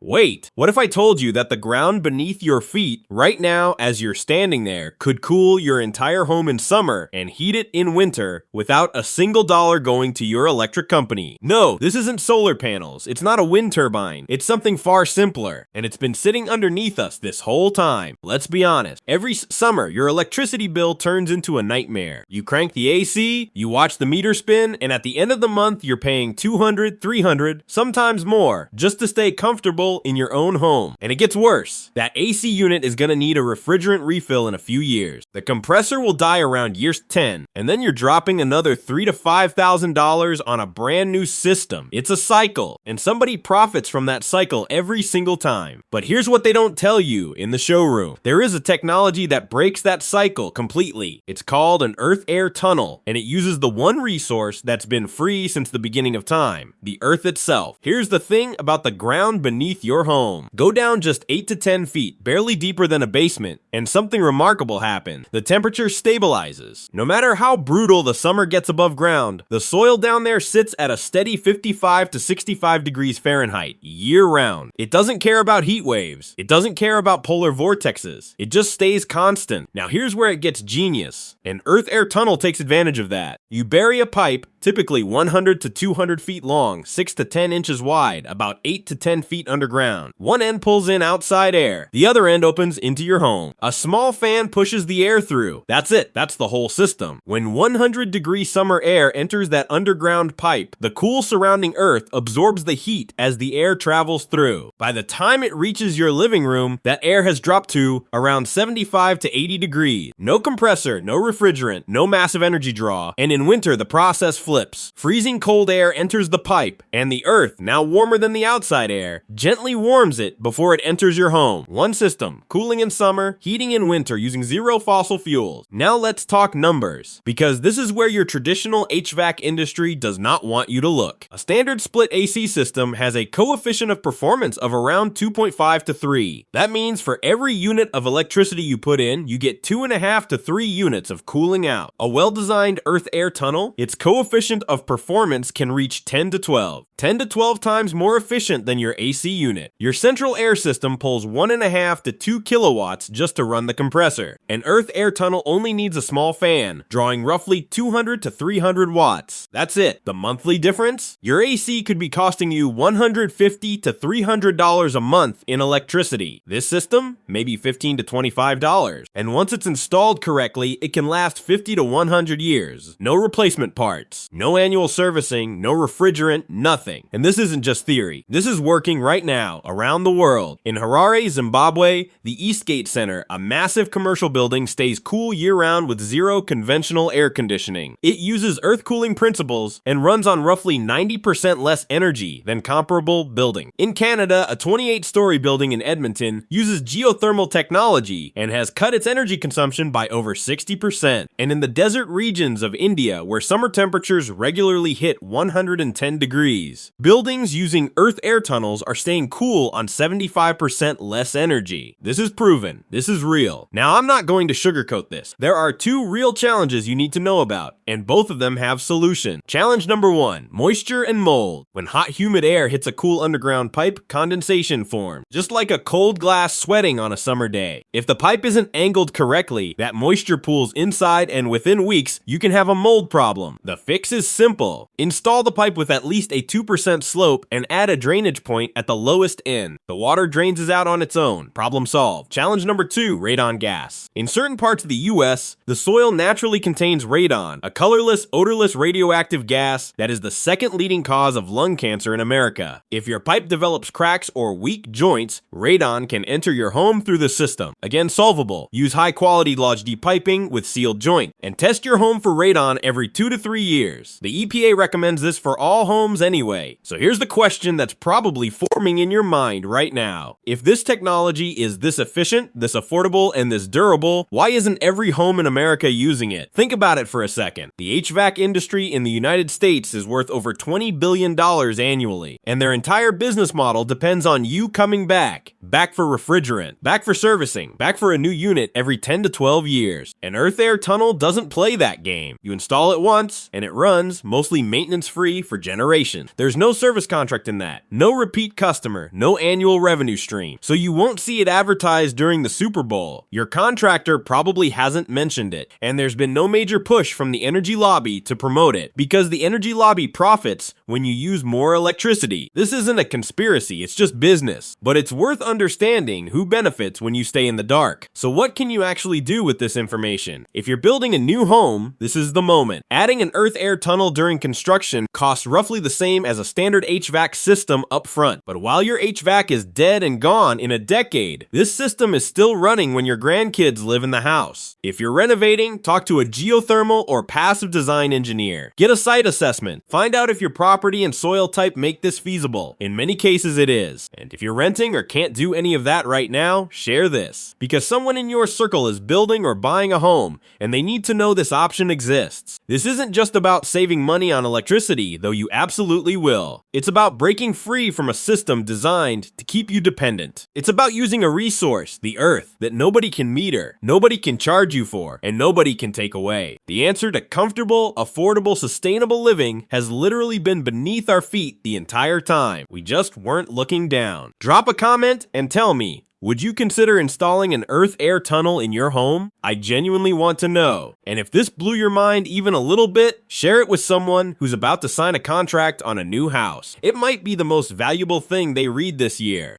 Wait, what if I told you that the ground beneath your feet right now as you're standing there could cool your entire home in summer and heat it in winter without a single dollar going to your electric company? No, this isn't solar panels. It's not a wind turbine. It's something far simpler, and it's been sitting underneath us this whole time. Let's be honest. Every summer, your electricity bill turns into a nightmare. You crank the AC, you watch the meter spin, and at the end of the month, you're paying $200, $300, sometimes more, just to stay comfortable in your own home. And it gets worse. That AC unit is gonna need a refrigerant refill in a few years. The compressor will die around year 10, and then you're dropping another $3,000 to $5,000 on a brand new system. It's a cycle, and somebody profits from that cycle every single time. But here's what they don't tell you in the showroom. There is a technology that breaks that cycle completely. It's called an earth-air tunnel, and it uses the one resource that's been free since the beginning of time, the earth itself. Here's the thing about the ground beneath your home. Go down just 8 to 10 feet, barely deeper than a basement, and something remarkable happens. The temperature stabilizes. No matter how brutal the summer gets above ground, the soil down there sits at a steady 55 to 65 degrees Fahrenheit, year-round. It doesn't care about heat waves. It doesn't care about polar vortexes. It just stays constant. Now here's where it gets genius. An earth-air tunnel takes advantage of that. You bury a pipe, typically 100 to 200 feet long, 6 to 10 inches wide, about 8 to 10 feet underground. One end pulls in outside air. The other end opens into your home. A small fan pushes the air through. That's it. That's the whole system. When 100-degree summer air enters that underground pipe, the cool surrounding earth absorbs the heat as the air travels through. By the time it reaches your living room, that air has dropped to around 75 to 80 degrees. No compressor, no refrigerant, no massive energy draw, and in winter the process flips. Freezing cold air enters the pipe, and the earth, now warmer than the outside air, gently warms it before it enters your home. One system, cooling in summer, heating in winter using zero fossil fuels. Now let's talk numbers, because this is where your traditional HVAC industry does not want you to look. A standard split AC system has a coefficient of performance of around 2.5 to 3. That means for every unit of electricity you put in, you get 2.5 to 3 units of cooling out. A well-designed earth-air tunnel, its coefficient of performance can reach 10 to 12. 10 to 12 times more efficient than your AC unit. Your central air system pulls 1.5 to 2 kilowatts just to run the compressor. An earth-air tunnel only needs a small fan, drawing roughly 200 to 300 watts. That's it. The monthly difference? Your AC could be costing you $150 to $300 a month in electricity. This system? Maybe $15 to $25. And once it's installed correctly, it can last 50 to 100 years. No replacement parts, no annual servicing, no refrigerant, nothing. And this isn't just theory. This is working right now around the world. In Harare, Zimbabwe, the Eastgate Center, a massive commercial building, stays cool year-round with zero conventional air conditioning. It uses earth cooling principles and runs on roughly 90% less energy than comparable buildings. In Canada, a 28-story building in Edmonton uses geothermal technology and has cut its energy consumption by over 60%. And in the desert regions of India, where summer temperatures regularly hit 110 degrees, buildings using earth-air tunnels are staying cool on 75% less energy. This is proven. This is real. Now, I'm not going to sugarcoat this. There are two real challenges you need to know about, and both of them have solutions. Challenge number 1, moisture and mold. When hot, humid air hits a cool underground pipe, condensation forms, just like a cold glass sweating on a summer day. If the pipe isn't angled correctly, that moisture pools inside, and within weeks, you can have a mold problem. The fix is simple. Install the pipe with at least a 2% slope and add a drainage point at the lowest end. The water drains out on its own. Problem solved. Challenge number 2, radon gas. In certain parts of the US, the soil naturally contains radon, a colorless, odorless radioactive gas that is the second leading cause of lung cancer in America. If your pipe develops cracks or weak joints, radon can enter your home through the system. Again, solvable. Use high-quality Lodge D piping with sealed joint, and test your home for radon every 2 to 3 years. The EPA recommends this for all homes anyway. So here's the question that's probably forming in your mind right now. If this technology is this efficient, this affordable, and this durable, why isn't every home in America using it? Think about it for a second. The HVAC industry in the United States is worth over $20 billion annually, and their entire business model depends on you coming back. Back for refrigerant, back for servicing, back for a new unit every 10 to 12 years. An earth-air tunnel doesn't play that game. You install it once, and it runs, mostly maintenance-free, for generations. There's no service contract in that. No repeat customer. customer, no annual revenue stream, so you won't see it advertised during the Super Bowl. Your contractor probably hasn't mentioned it, and there's been no major push from the energy lobby to promote it, because the energy lobby profits when you use more electricity. This isn't a conspiracy, it's just business. But it's worth understanding who benefits when you stay in the dark. So what can you actually do with this information? If you're building a new home, this is the moment. Adding an earth-air tunnel during construction costs roughly the same as a standard HVAC system up front. But while your HVAC is dead and gone in a decade, this system is still running when your grandkids live in the house. If you're renovating, talk to a geothermal or passive design engineer. Get a site assessment. Find out if your property and soil type make this feasible. In many cases it is. And if you're renting or can't do any of that right now, share this. Because someone in your circle is building or buying a home, and they need to know this option exists. This isn't just about saving money on electricity, though you absolutely will. It's about breaking free from a system designed to keep you dependent. It's about using a resource, the earth, that nobody can meter, nobody can charge you for, and nobody can take away. The answer to comfortable, affordable, sustainable living has literally been beneath our feet the entire time. We just weren't looking down. Drop a comment and tell me, would you consider installing an earth-air tunnel in your home? I genuinely want to know. And if this blew your mind even a little bit, share it with someone who's about to sign a contract on a new house. It might be the most valuable thing they read this year.